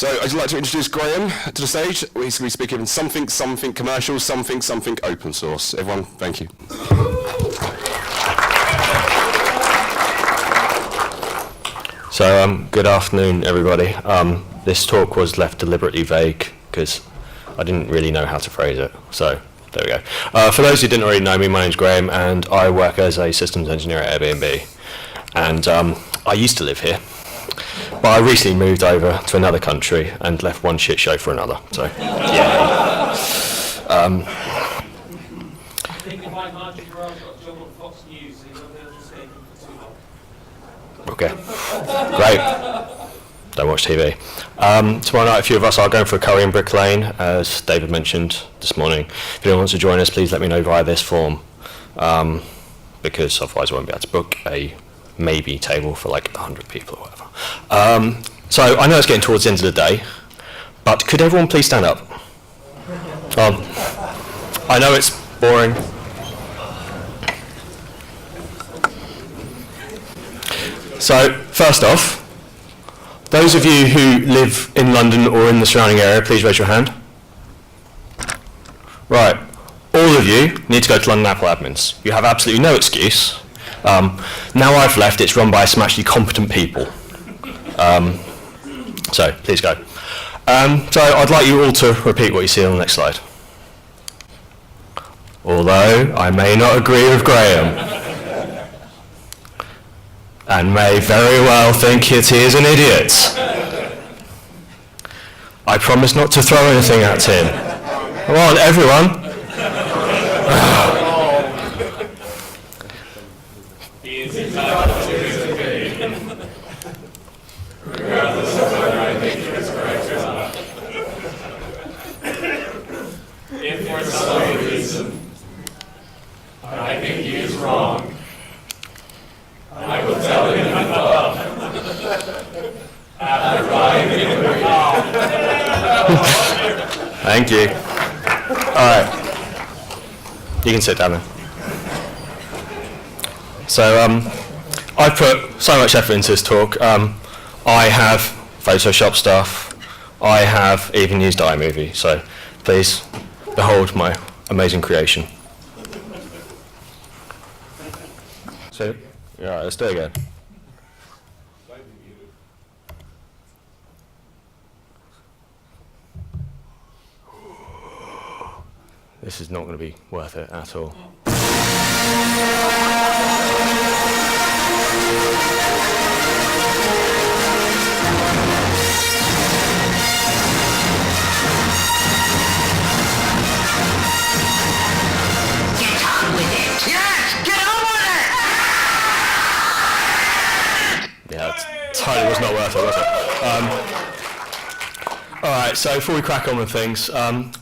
So I'd like to introduce Graham to the stage. He's going to be speaking in something commercial, something open source. Everyone, thank you. So good afternoon, everybody. This talk was left deliberately vague because I didn't really know how to phrase it. So there we go. For those who didn't already know me, my name's Graham, and I work as a systems engineer at Airbnb. And I used to live here, but I recently moved over to another country and left one shit show for another. So yeah. I think if I imagine you're on got a job on Fox News, so you're not going to just stay for too long. Okay, great. Don't watch TV. Tomorrow night, a few of us are going for a curry in Brick Lane, as David mentioned this morning. If anyone wants to join us, please let me know via this form, because otherwise I won't be able to book a maybe table for like 100 people or whatever. So I know it's getting towards the end of the day, but could everyone please stand up? I know it's boring. So first off, those of you who live in London or in the surrounding area, please raise your hand. Right, all of you need to go to London Apple admins. You have absolutely no excuse. Now I've left, it's run by some actually competent people. So please go. So I'd like you all to repeat what you see on the next slide. Although I may not agree with Graham, and may very well think that he is an idiot, I promise not to throw anything at him. Come on, everyone. He is entitled to his opinion, regardless of whether I think he is correct or not. If for some reason I think he is wrong, I will tell him above after arriving in the car. Thank you. All right. You can sit down then. So I put so much effort into this talk. I have Photoshop stuff. I have even used iMovie. So please behold my amazing creation. So, all right, let's do it again. This is not going to be worth it at all. Get on with it! Yes! Get on with it! Yeah, it totally was not worth it, was it? Alright, so before we crack on with things,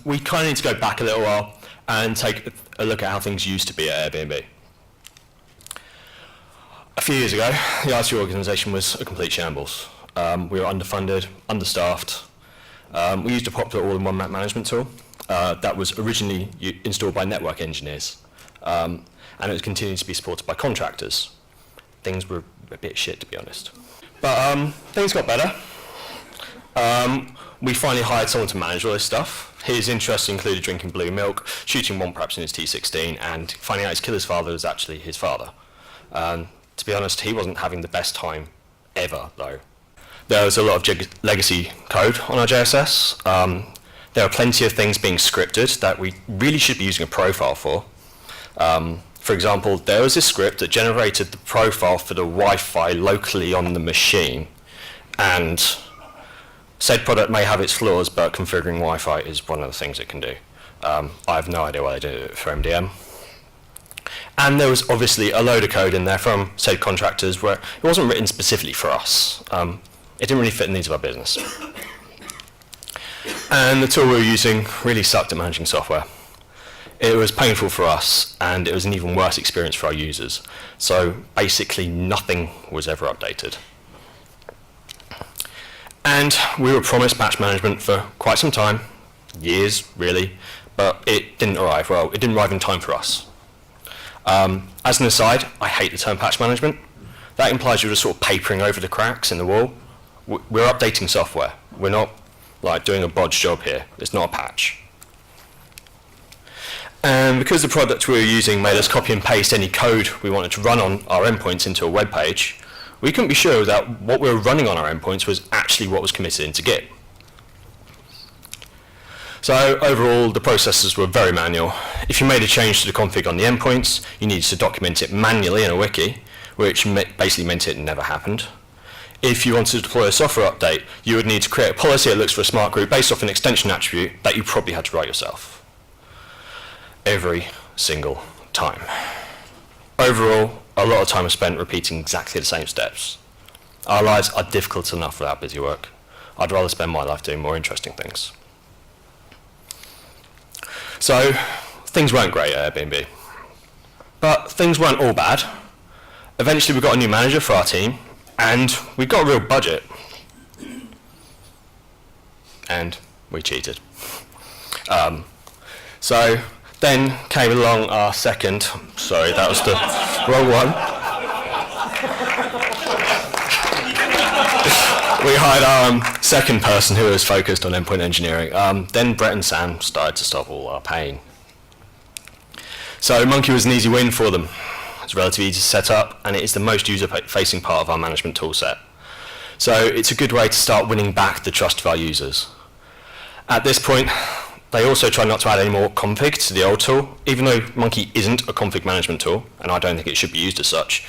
we kind of need to go back a little while and take a look at how things used to be at Airbnb. A few years ago, the IT organisation was a complete shambles. We were underfunded, understaffed. We used a popular all-in-one map management tool that was originally installed by network engineers, and it was continuing to be supported by contractors. Things were a bit shit, to be honest. But things got better. We finally hired someone to manage all this stuff. His interests included drinking blue milk, shooting one perhaps in his T16, and finding out his killer's father was actually his father. To be honest, he wasn't having the best time ever, though. There was a lot of legacy code on our JSS. There are plenty of things being scripted that we really should be using a profile for. For example, there was this script that generated the profile for the Wi-Fi locally on the machine, and said product may have its flaws, but configuring Wi-Fi is one of the things it can do. I have no idea why they did it for MDM. And there was obviously a load of code in there from said contractors where it wasn't written specifically for us. It didn't really fit the needs of our business. And the tool we were using really sucked at managing software. It was painful for us, and it was an even worse experience for our users. So basically nothing was ever updated. And we were promised patch management for quite some time, years really, but it didn't arrive. Well, it didn't arrive in time for us. As an aside, I hate the term patch management. That implies you're just sort of papering over the cracks in the wall. We're updating software. We're not like doing a bodge job here. It's not a patch. And because the product we were using made us copy and paste any code we wanted to run on our endpoints into a web page, we couldn't be sure that what we were running on our endpoints was actually what was committed into Git. So overall, the processes were very manual. If you made a change to the config on the endpoints, you needed to document it manually in a wiki, which basically meant it never happened. If you wanted to deploy a software update, you would need to create a policy that looks for a smart group based off an extension attribute that you probably had to write yourself. Every single time. Overall, a lot of time is spent repeating exactly the same steps. Our lives are difficult enough without busy work. I'd rather spend my life doing more interesting things. So, things weren't great at Airbnb. But things weren't all bad. Eventually we got a new manager for our team, and we got a real budget. And we cheated. So then came along our second, sorry, that was the wrong one. We hired our second person who was focused on endpoint engineering. Then Brett and Sam started to stop all our pain. So Monkey was an easy win for them. It's relatively easy to set up, and it is the most user-facing part of our management toolset. So it's a good way to start winning back the trust of our users. At this point, they also try not to add any more config to the old tool. Even though Monkey isn't a config management tool, and I don't think it should be used as such,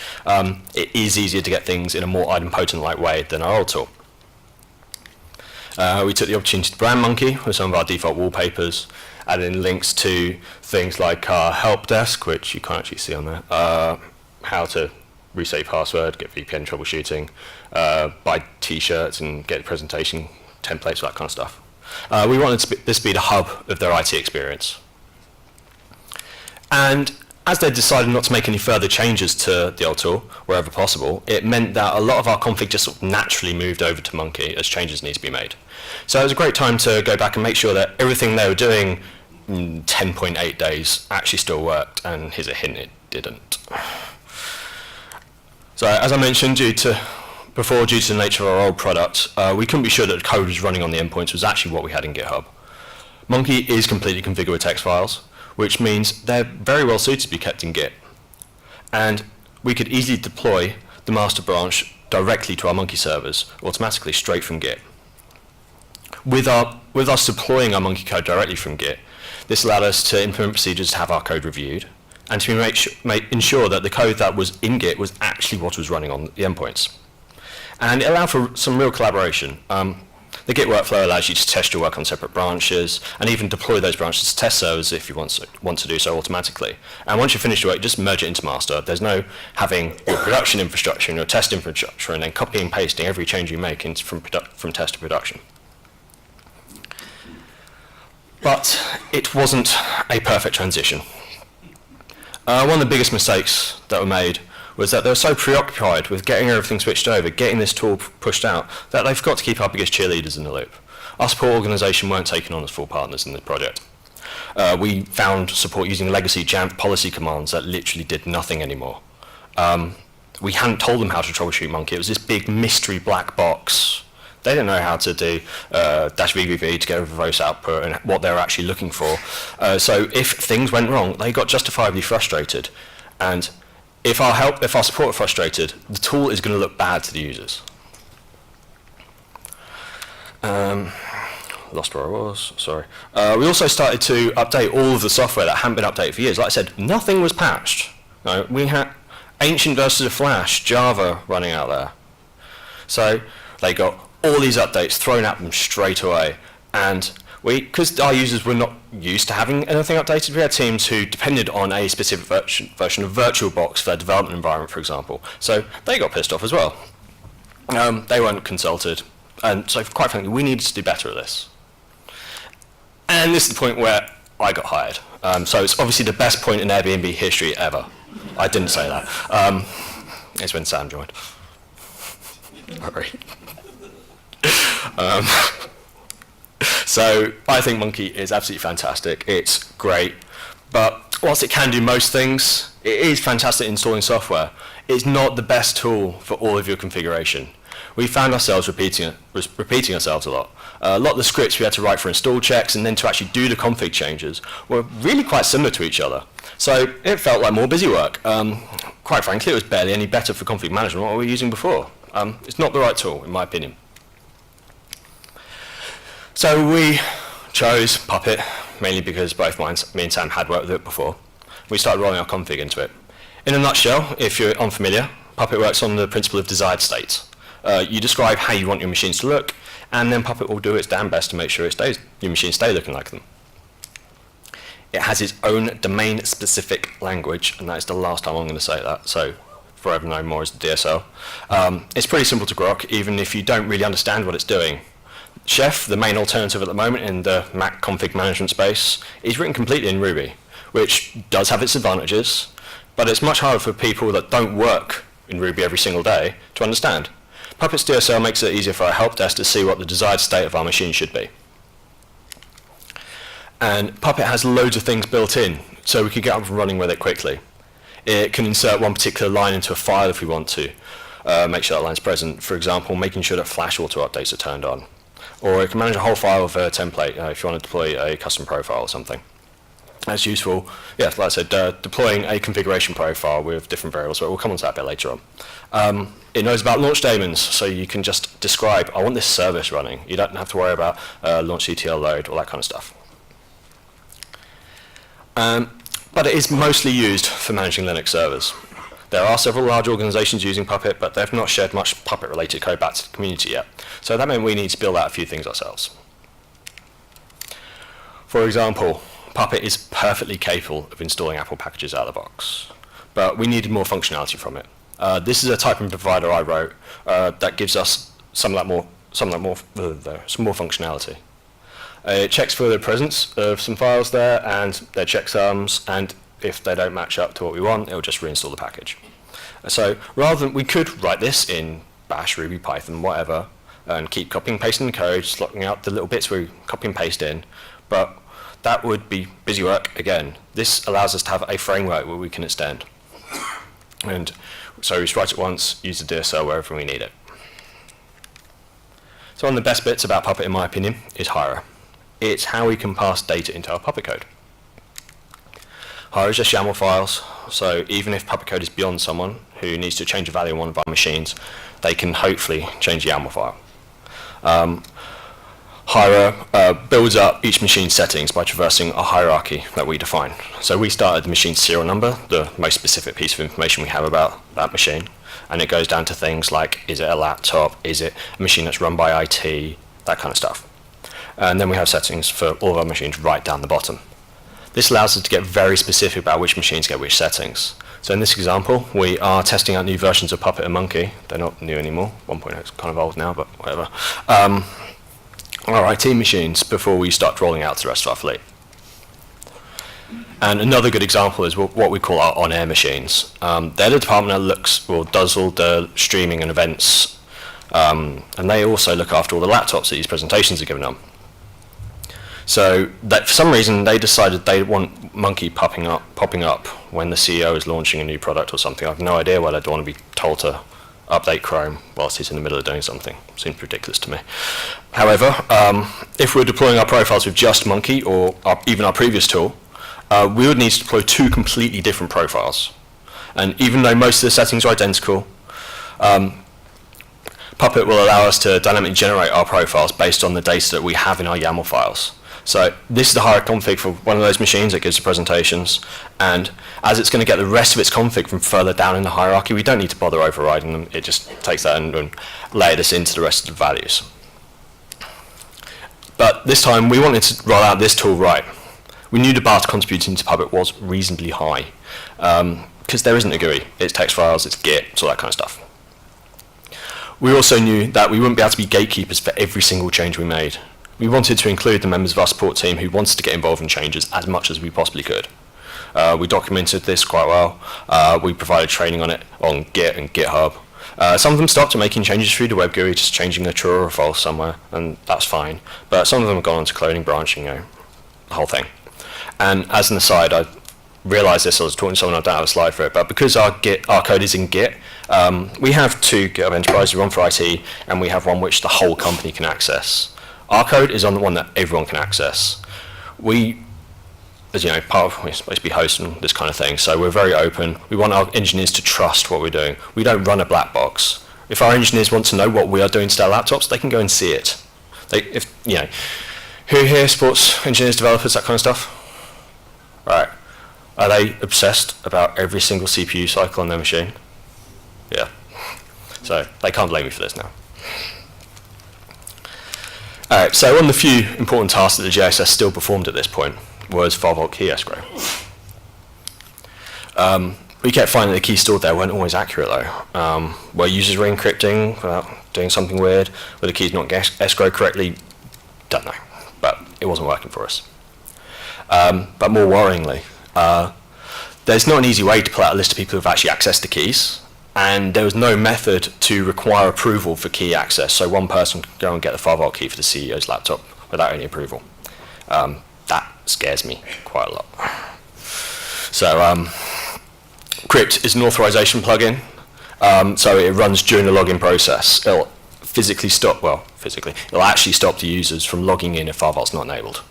it is easier to get things in a more idempotent-like way than our old tool. We took the opportunity to brand Monkey with some of our default wallpapers, added in links to things like our help desk, which you can't actually see on there, how to reset your password, get VPN troubleshooting, buy t-shirts and get presentation templates, that kind of stuff. We wanted this to be the hub of their IT experience. And as they decided not to make any further changes to the old tool, wherever possible, it meant that a lot of our config just sort of naturally moved over to Monkey as changes need to be made. So it was a great time to go back and make sure that everything they were doing in 10.8 days actually still worked, and here's a hint, it didn't. So as I mentioned, due to the nature of our old product, we couldn't be sure that the code was running on the endpoints was actually what we had in GitHub. Monkey is completely configured with text files, which means they're very well suited to be kept in Git. And we could easily deploy the master branch directly to our Monkey servers, automatically straight from Git. With us deploying our Monkey code directly from Git, this allowed us to implement procedures to have our code reviewed, and to ensure that the code that was in Git was actually what was running on the endpoints. And it allowed for some real collaboration. The Git workflow allows you to test your work on separate branches, and even deploy those branches to test servers if you want to do so automatically. And once you've finished your work, just merge it into master. There's no having your production infrastructure and your test infrastructure and then copying and pasting every change you make from test to production. But it wasn't a perfect transition. One of the biggest mistakes that were made was that they were so preoccupied with getting everything switched over, getting this tool pushed out, that they forgot to keep our biggest cheerleaders in the loop. Our support organisation weren't taken on as full partners in the project. We found support using legacy Jamf policy commands that literally did nothing anymore. We hadn't told them how to troubleshoot Monkey. It was this big mystery black box. They didn't know how to do -VVV to get a verbose output and what they were actually looking for. So if things went wrong, they got justifiably frustrated. And if our support are frustrated, the tool is going to look bad to the users. Lost where I was, sorry. We also started to update all of the software that hadn't been updated for years. Like I said, nothing was patched. No, we had ancient versions of Flash, Java running out there. So they got all these updates thrown at them straight away. And because our users were not used to having anything updated, we had teams who depended on a specific version of VirtualBox for their development environment, for example. So they got pissed off as well. They weren't consulted. And so quite frankly, we needed to do better at this. And this is the point where I got hired. So it's obviously the best point in Airbnb history ever. I didn't say that. It's when Sam joined. Sorry. So I think Monkey is absolutely fantastic. It's great, but whilst it can do most things, it is fantastic at installing software. It's not the best tool for all of your configuration. we found ourselves repeating ourselves a lot. A lot of the scripts we had to write for install checks and then to actually do the config changes were really quite similar to each other. So it felt like more busy work. Quite frankly, it was barely any better for config management than what we were using before. It's not the right tool, in my opinion. So we chose Puppet, mainly because both me and Sam had worked with it before. We started rolling our config into it. In a nutshell, if you're unfamiliar, Puppet works on the principle of desired state. You describe how you want your machines to look, and then Puppet will do its damn best to make sure your machines stay looking like them. It has its own domain-specific language, and that is the last time I'm going to say that, so forever no more is the DSL. It's pretty simple to grok, even if you don't really understand what it's doing. Chef, the main alternative at the moment in the Mac config management space, is written completely in Ruby, which does have its advantages, but it's much harder for people that don't work in Ruby every single day to understand. Puppet's DSL makes it easier for our help desk to see what the desired state of our machine should be. And Puppet has loads of things built in, so we can get up and running with it quickly. It can insert one particular line into a file if we want to, make sure that line's present. For example, making sure that Flash auto updates are turned on. Or it can manage a whole file of a template if you want to deploy a custom profile or something. That's useful, yeah, like I said, deploying a configuration profile with different variables, but we'll come on to that a bit later on. It knows about launch daemons, so you can just describe, I want this service running. You don't have to worry about launch CTL load, all that kind of stuff. But it is mostly used for managing Linux servers. There are several large organizations using Puppet, but they've not shared much Puppet-related code back to the community yet. So that meant we need to build out a few things ourselves. For example, Puppet is perfectly capable of installing Apple packages out of the box, but we needed more functionality from it. This is a typing provider I wrote that gives us some more functionality. It checks for the presence of some files there and their checksums, and if they don't match up to what we want, it'll just reinstall the package. So rather than, we could write this in Bash, Ruby, Python, whatever, and keep copying and pasting the code, just locking out the little bits we copy and paste in, but that would be busy work again. This allows us to have a framework where we can extend. And so we just write it once, use the DSL wherever we need it. So one of the best bits about Puppet, in my opinion, is Hira. It's how we can pass data into our Puppet code. Hira is just YAML files, so even if Puppet code is beyond someone who needs to change a value on one of our machines, they can hopefully change the YAML file. Hira builds up each machine's settings by traversing a hierarchy that we define. So we start at the machine's serial number, the most specific piece of information we have about that machine, and it goes down to things like, is it a laptop, is it a machine that's run by IT, that kind of stuff. And then we have settings for all of our machines right down the bottom. This allows us to get very specific about which machines get which settings. So in this example, we are testing out new versions of Puppet and Monkey. They're not new anymore. 1.0 is kind of old now, but whatever. Our IT machines before we start rolling out to the rest of our fleet. And another good example is what we call our on-air machines. They're the department that does all the streaming and events, and they also look after all the laptops that these presentations are given on. So that for some reason they decided they want Monkey popping up when the CEO is launching a new product or something. I have no idea why they'd want to be told to update Chrome whilst he's in the middle of doing something. Seems ridiculous to me. However, if we're deploying our profiles with just Monkey or even our previous tool, we would need to deploy two completely different profiles. And even though most of the settings are identical, Puppet will allow us to dynamically generate our profiles based on the data that we have in our YAML files. So this is the Hira config for one of those machines that gives the presentations, and as it's going to get the rest of its config from further down in the hierarchy, we don't need to bother overriding them. It just takes that and layered us into the rest of the values. But this time we wanted to roll out this tool right. We knew the bar to contribute into Puppet was reasonably high, because there isn't a GUI. It's text files, it's Git, it's all that kind of stuff. We also knew that we wouldn't be able to be gatekeepers for every single change we made. We wanted to include the members of our support team who wanted to get involved in changes as much as we possibly could. We documented this quite well. We provided training on it on Git and GitHub. Some of them stopped at making changes through the web GUI, just changing a true or a false somewhere, and that's fine. But some of them have gone on to cloning, branching, the whole thing. And as an aside, realise this. I was talking to someone, I don't have a slide for it, but because our code is in Git, we have two GitHub Enterprises, one for IT, and we have one which the whole company can access. Our code is on the one that everyone can access. We, as you know, we're supposed to be hosting this kind of thing, so we're very open. We want our engineers to trust what we're doing. We don't run a black box. If our engineers want to know what we are doing to their laptops, they can go and see it. Who here supports engineers, developers, that kind of stuff? Right. Are they obsessed about every single CPU cycle on their machine? Yeah. So they can't blame me for this now. All right, so one of the few important tasks that the JSS still performed at this point was 5-volt key escrow. We kept finding the keys stored there weren't always accurate though. Where users were encrypting without doing something weird, where the keys not escrowed correctly, don't know, but it wasn't working for us. But more worryingly, there's not an easy way to pull out a list of people who've actually accessed the keys, and there was no method to require approval for key access, so one person could go and get the 5-volt key for the CEO's laptop without any approval. That scares me quite a lot. So Crypt is an authorization plugin, so it runs during the login process. It'll it'll actually stop the users from logging in if 5-volt's not enabled.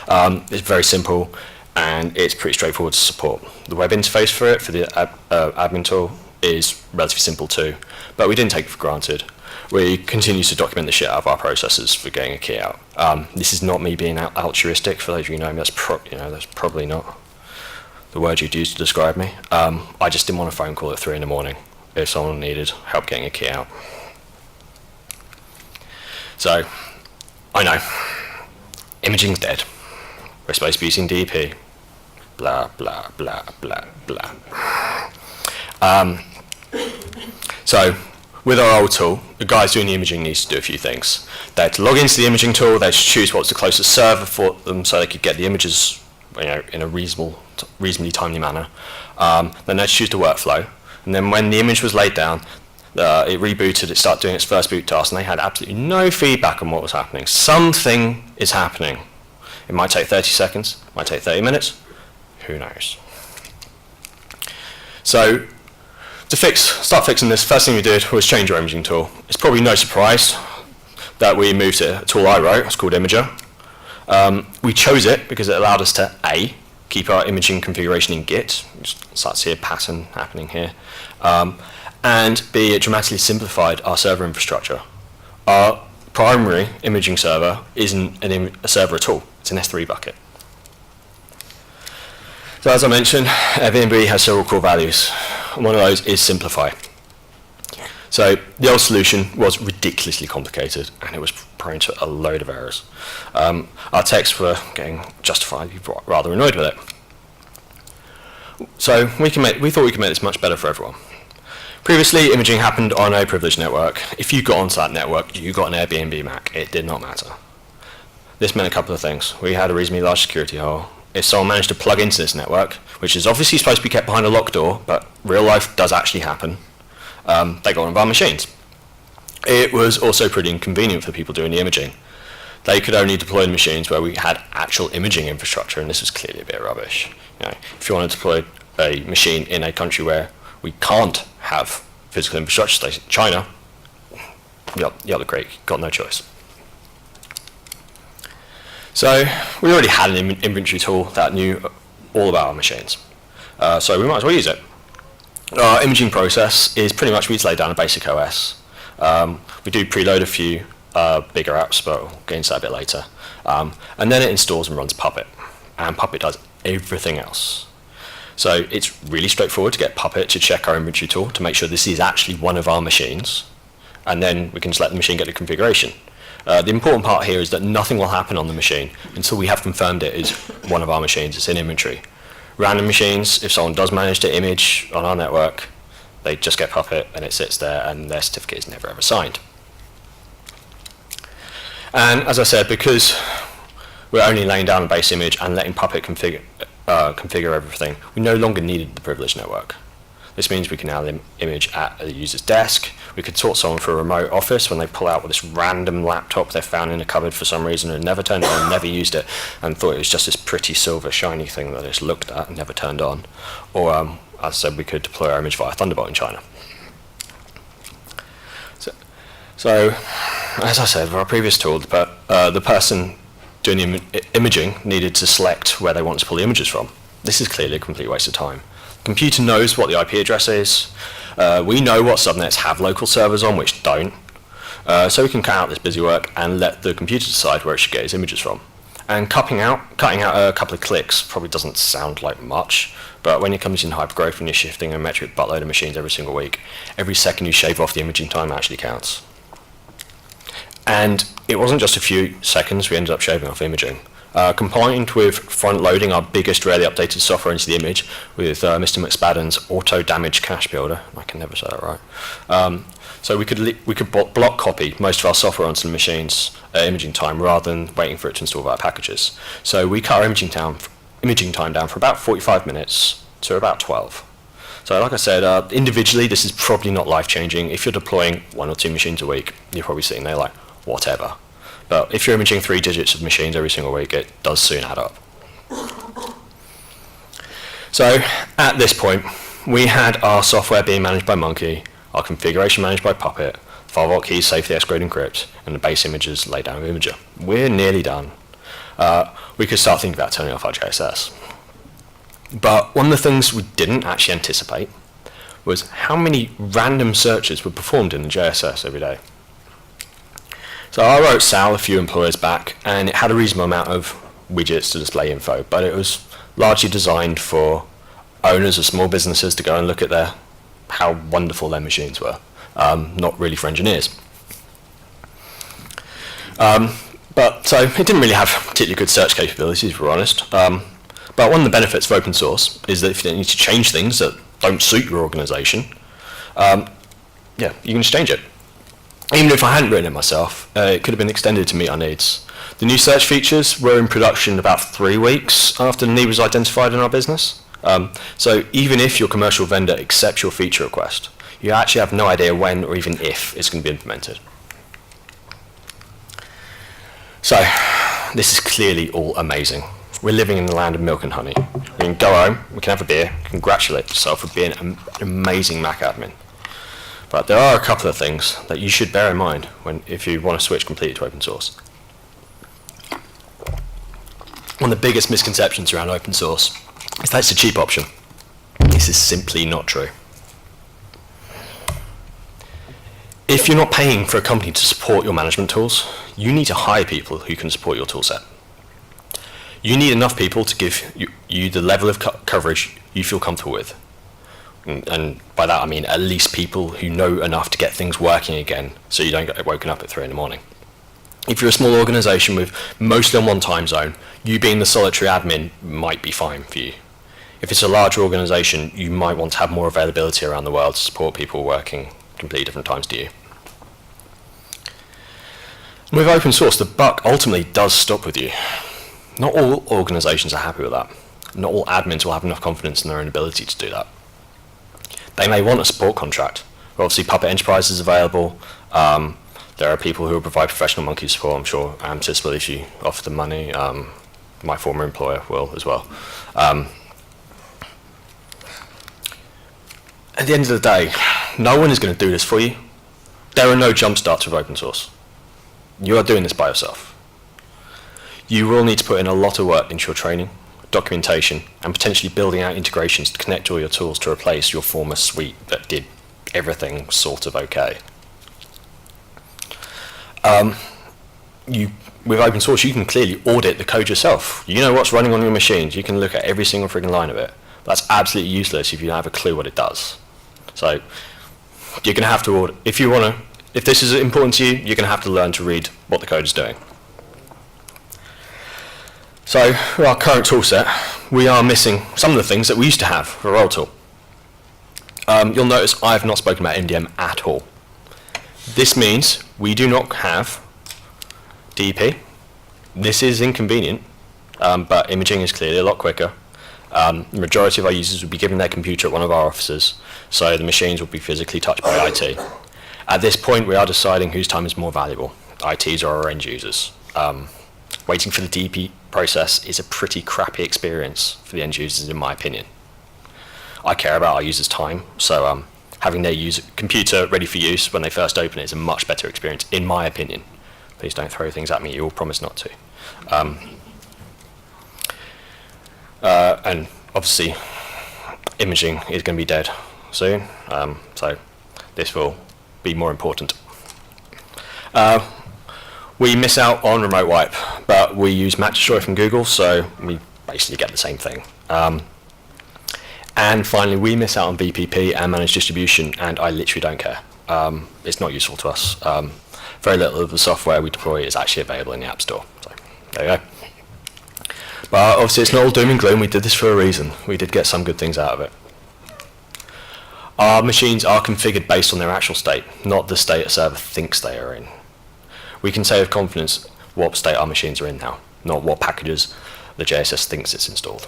It's very simple, and it's pretty straightforward to support. The web interface for it, for the admin tool, is relatively simple too, but we didn't take it for granted. We continue to document the shit out of our processes for getting a key out. This is not me being altruistic. For those of you who know me, that's probably not the word you'd use to describe me. I just didn't want a phone call at 3 in the morning if someone needed help getting a key out. So, I know, imaging's dead. We're supposed to be using DP. Blah, blah, blah, blah, blah. So, with our old tool, the guys doing the imaging needs to do a few things. They had to log into the imaging tool, they had to choose what's the closest server for them so they could get the images in a reasonably timely manner. Then they had to choose the workflow. And then when the image was laid down, it rebooted, it started doing its first boot task, and they had absolutely no feedback on what was happening. Something is happening. It might take 30 seconds, it might take 30 minutes, who knows. So, to start fixing this, first thing we did was change our imaging tool. It's probably no surprise that we moved to a tool I wrote, it's called Imager. We chose it because it allowed us to A, keep our imaging configuration in Git, start to see a pattern happening here, and B, it dramatically simplified our server infrastructure. Our primary imaging server isn't a server at all, it's an S3 bucket. So as I mentioned, Airbnb has several core values, and one of those is simplify. So the old solution was ridiculously complicated, and it was prone to a load of errors. Our techs were getting justifiably rather annoyed with it. So we thought we could make this much better for everyone. Previously, imaging happened on a privileged network. If you got onto that network, you got an Airbnb Mac. It did not matter. This meant a couple of things. We had a reasonably large security hole. If someone managed to plug into this network, which is obviously supposed to be kept behind a locked door, but real life does actually happen, they got one of our machines. It was also pretty inconvenient for people doing the imaging. They could only deploy the machines where we had actual imaging infrastructure, and this was clearly a bit rubbish. If you want to deploy a machine in a country where we can't have physical infrastructure, like China, you up the creek, got no choice. So we already had an inventory tool that knew all about our machines. So we might as well use it. Our imaging process is pretty much we just lay down a basic OS. We do preload a few bigger apps, but we'll get into that a bit later. And then it installs and runs Puppet. And Puppet does everything else. So it's really straightforward to get Puppet to check our inventory tool to make sure this is actually one of our machines. And then we can just let the machine get the configuration. The important part here is that nothing will happen on the machine until we have confirmed it is one of our machines, it's in inventory. Random machines, if someone does manage to image on our network, they just get Puppet and it sits there and their certificate is never ever signed. And as I said, because we're only laying down a base image and letting Puppet configure everything, we no longer needed the privileged network. This means we can now image at a user's desk. We could talk someone for a remote office when they pull out with this random laptop they found in a cupboard for some reason and never turned it on, never used it, and thought it was just this pretty silver shiny thing that they just looked at and never turned on. Or, as I said, we could deploy our image via Thunderbolt in China. So as I said, for our previous tool, the person doing the imaging needed to select where they want to pull the images from. This is clearly a complete waste of time. The computer knows what the IP address is. We know what subnets have local servers on, which don't. So we can cut out this busy work and let the computer decide where it should get its images from. And cutting out a couple of clicks probably doesn't sound like much, but when it comes in hypergrowth and you're shifting a metric buttload of machines every single week, every second you shave off the imaging time actually counts. And it wasn't just a few seconds we ended up shaving off imaging. Combined with front-loading our biggest rarely updated software into the image with Mr. McSpadden's auto-damage cache builder, I can never say that right, so we could block copy most of our software onto the machine's imaging time rather than waiting for it to install via packages. So we cut our imaging time down from about 45 minutes to about 12. So like I said, individually this is probably not life-changing. If you're deploying 1 or 2 machines a week, you're probably sitting there like, whatever. But if you're imaging 3 digits of machines every single week, it does soon add up. So at this point, we had our software being managed by Monkey, our configuration managed by Puppet, 5-volt keys safely escrowed encrypt, and the base images laid down with Imager. We're nearly done. We could start thinking about turning off our JSS. But one of the things we didn't actually anticipate was how many random searches were performed in the JSS every day. So I wrote Sal a few employers back, and it had a reasonable amount of widgets to display info, but it was largely designed for owners of small businesses to go and look at how wonderful their machines were, not really for engineers. So it didn't really have particularly good search capabilities, if we're honest. But one of the benefits of open source is that if you need to change things that don't suit your organization, you can just change it. Even if I hadn't written it myself, it could have been extended to meet our needs. The new search features were in production about 3 weeks after the need was identified in our business. So even if your commercial vendor accepts your feature request, you actually have no idea when or even if it's going to be implemented. So this is clearly all amazing. We're living in the land of milk and honey. We can go home, we can have a beer, congratulate yourself for being an amazing Mac admin. But there are a couple of things that you should bear in mind if you want to switch completely to open source. One of the biggest misconceptions around open source is that it's a cheap option. This is simply not true. If you're not paying for a company to support your management tools, you need to hire people who can support your toolset. You need enough people to give you the level of coverage you feel comfortable with. And by that I mean at least people who know enough to get things working again so you don't get woken up at 3 in the morning. If you're a small organization with mostly on one time zone, you being the solitary admin might be fine for you. If it's a larger organization, you might want to have more availability around the world to support people working completely different times to you. And with open source, the buck ultimately does stop with you. Not all organizations are happy with that. Not all admins will have enough confidence in their own ability to do that. They may want a support contract. Obviously, Puppet Enterprise is available. There are people who will provide professional Monkey support. I'm sure AMSYS will if you offer them money. My former employer will as well. At the end of the day, no one is going to do this for you. There are no jump starts with open source. You are doing this by yourself. You will need to put in a lot of work into your training, documentation, and potentially building out integrations to connect all your tools to replace your former suite that did everything sort of okay. With open source, you can clearly audit the code yourself. You know what's running on your machines. You can look at every single freaking line of it. That's absolutely useless if you don't have a clue what it does. So you're going to have to audit. If this is important to you, you're going to have to learn to read what the code is doing. So with our current tool set, we are missing some of the things that we used to have for a roll tool. You'll notice I have not spoken about MDM at all. This means we do not have DEP. This is inconvenient, but imaging is clearly a lot quicker. The majority of our users will be given their computer at one of our offices, so the machines will be physically touched by IT. At this point, we are deciding whose time is more valuable, ITs or our end users. Waiting for the DP process is a pretty crappy experience for the end users, in my opinion. I care about our users' time, so having their computer ready for use when they first open it is a much better experience, in my opinion. Please don't throw things at me, you all promise not to. And obviously, imaging is going to be dead soon, so this will be more important. We miss out on remote wipe, but we use Map Destroy from Google, so we basically get the same thing. And finally, we miss out on VPP and managed distribution, and I literally don't care. It's not useful to us. Very little of the software we deploy is actually available in the App Store. So there you go. But obviously, it's not all doom and gloom. We did this for a reason. We did get some good things out of it. Our machines are configured based on their actual state, not the state a server thinks they are in. We can say with confidence what state our machines are in now, not what packages the JSS thinks it's installed.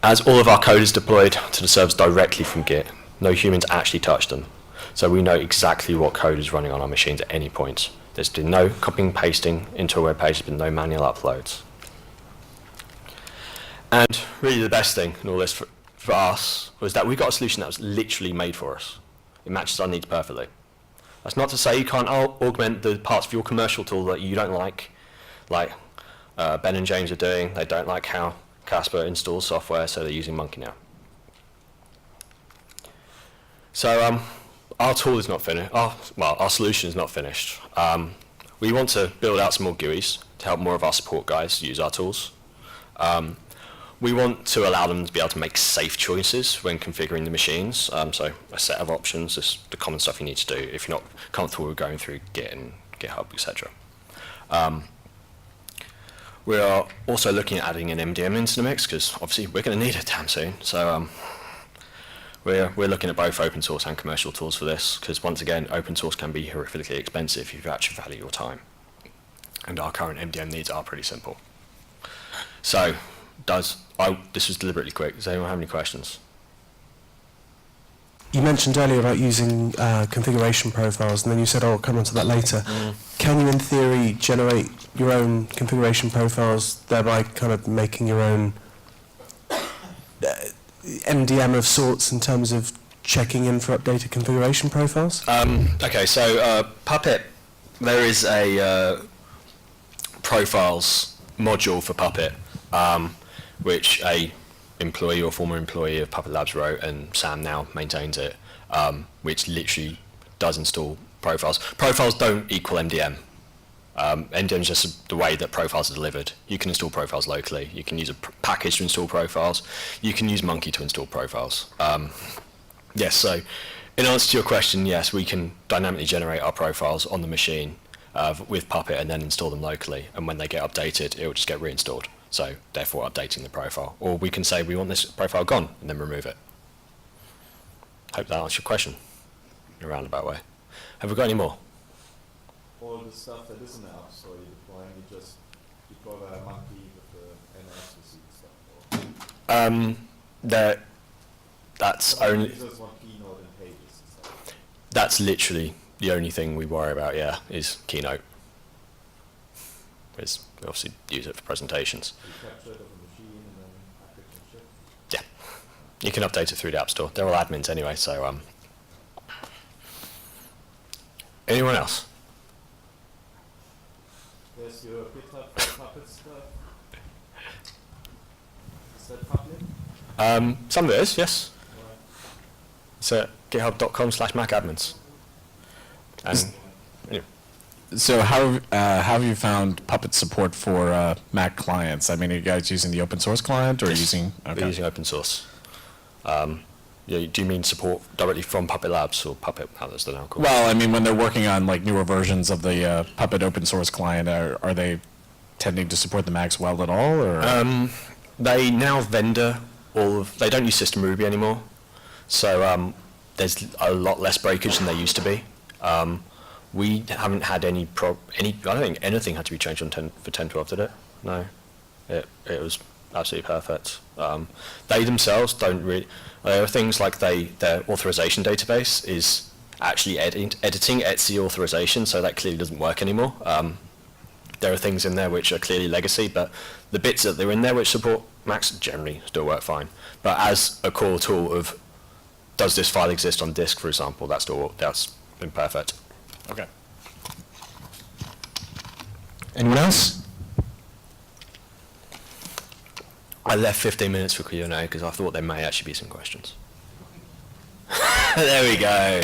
As all of our code is deployed to the servers directly from Git, no humans actually touch them, so we know exactly what code is running on our machines at any point. There's been no copying and pasting into a web page, there's been no manual uploads. And really the best thing in all this for us was that we got a solution that was literally made for us. It matches our needs perfectly. That's not to say you can't augment the parts of your commercial tool that you don't like Ben and James are doing. They don't like how Casper installs software, so they're using Monkey now. So our tool is not finished. Our solution is not finished. We want to build out some more GUIs to help more of our support guys use our tools. We want to allow them to be able to make safe choices when configuring the machines. So a set of options is the common stuff you need to do if you're not comfortable with going through Git and GitHub, etc. We are also looking at adding an MDM into the mix because obviously we're going to need it damn soon. So we're looking at both open source and commercial tools for this because once again, open source can be horrifically expensive if you actually value your time. And our current MDM needs are pretty simple. So this was deliberately quick. Does anyone have any questions? You mentioned earlier about using configuration profiles, and then you said, "Oh, I'll come on to that later." Can you, in theory, generate your own configuration profiles, thereby kind of making your own MDM of sorts in terms of checking in for updated configuration profiles? Okay, so Puppet, there is a profiles module for Puppet, which a employee or former employee of Puppet Labs wrote, and Sam now maintains it, which literally does install profiles. Profiles don't equal MDM. MDM is just the way that profiles are delivered. You can install profiles locally. You can use a package to install profiles. You can use Monkey to install profiles. Yes, so in answer to your question, yes, we can dynamically generate our profiles on the machine with Puppet and then install them locally. And when they get updated, it will just get reinstalled. So therefore updating the profile. Or we can say we want this profile gone and then remove it. Hope that answers your question in a roundabout way. Have we got any more? All the stuff that is in the App Store you're deploying, you just deploy via Monkey with the NS stuff? That's only. Users want Keynote and Pages and stuff. That's literally the only thing we worry about. Yeah, is Keynote. We obviously use it for presentations. You capture it of a machine and then package and ship. Yeah, you can update it through the App Store. They're all admins anyway, so anyone else? There's your GitHub for Puppet stuff. Is that public? Some of it is, yes. Right. It's at github.com/macadmins. And yeah. So how have you found Puppet support for Mac clients? I mean, are you guys using the open source client or using? Okay. We're using open source. Yeah, do you mean support directly from Puppet Labs or Puppet, how that's now called? Well, I mean, when they're working on like newer versions of the Puppet open source client, are they tending to support the Macs well at all? Or They now vendor they don't use System Ruby anymore, so there's a lot less breakage than there used to be. We haven't had I don't think anything had to be changed on for 10.12, did it? No, it was absolutely perfect. They themselves don't really. There are things like their authorization database is actually editing Etsy authorization, so that clearly doesn't work anymore. There are things in there which are clearly legacy, but the bits that are in there which support Macs generally still work fine. But as a core tool of, does this file exist on disk, for example, that's been perfect. Okay. Anyone else? I left 15 minutes for Q&A because I thought there may actually be some questions. There we go.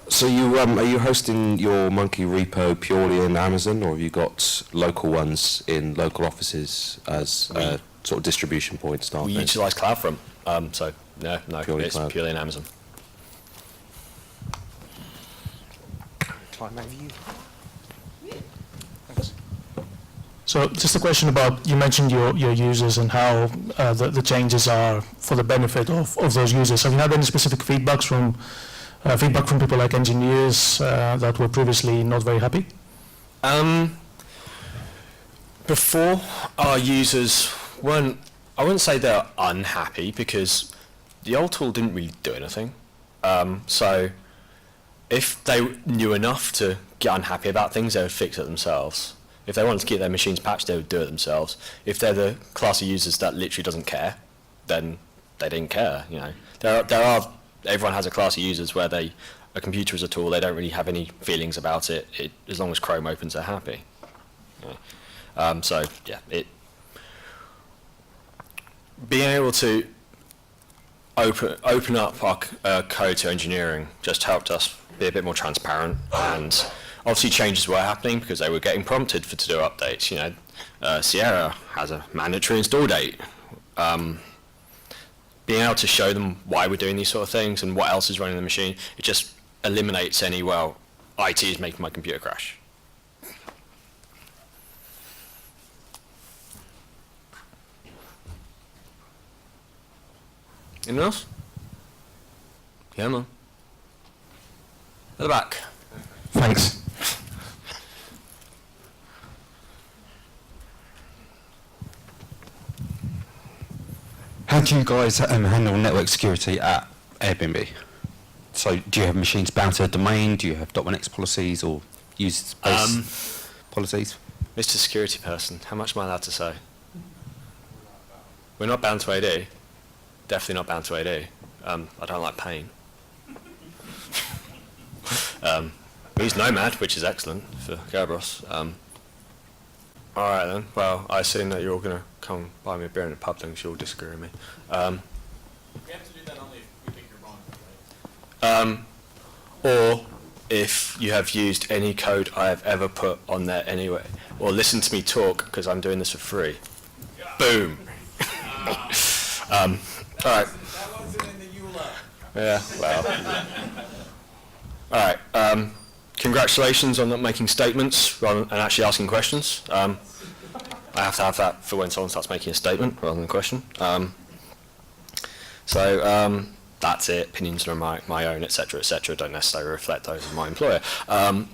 So are you hosting your Monkey repo purely in Amazon, or have you got local ones in local offices as sort of distribution point style We thing? utilize CloudFront, so no, Purely it's cloud. purely in Amazon. So just a question about, you mentioned your users and how the changes are for the benefit of those users. Have you had any specific feedback from people like engineers that were previously not very happy? Before, our users weren't, I wouldn't say they're unhappy because the old tool didn't really do anything. So if they knew enough to get unhappy about things, they would fix it themselves. If they wanted to keep their machines patched, they would do it themselves. If they're the class of users that literally doesn't care, then they didn't care. You know, everyone has a class of users where a computer is a tool. They don't really have any feelings about it. As long as Chrome opens, they're happy. Yeah. So yeah, being able to open up our code to engineering just helped us be a bit more transparent, and obviously changes were happening because they were getting prompted to do updates. You know, Sierra has a mandatory install date. Being able to show them why we're doing these sort of things and what else is running the machine, it just eliminates any, well, IT is making my computer crash. Anyone else? Yeah, man. At the back. Thanks. How do you guys handle network security at Airbnb? So do you have machines bound to a domain? Do you have .1x policies or user-based policies? Mr. Security Person, how much am I allowed to say? We're not bound to AD. Definitely not bound to AD. I don't like pain. We use Nomad, which is excellent for Gilbert. All right then. Well, I assume that you're all going to come buy me a beer in a pub, then you'll disagree with me. We have to do that only if we think you're wrong, right? Or if you have used any code I have ever put on there anyway, or listen to me talk because I'm doing this for free. Boom. All right. That wasn't in the EULA. Yeah. Well. All right. Congratulations on not making statements rather than actually asking questions. I have to have that for when someone starts making a statement rather than a question. So that's it. Opinions are my own, etc., etc. Don't necessarily reflect those of my employer. I'm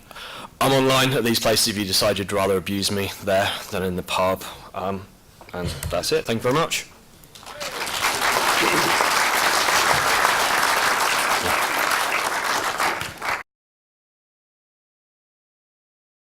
online at these places if you decide you'd rather abuse me there than in the pub. And that's it. Thank you very much.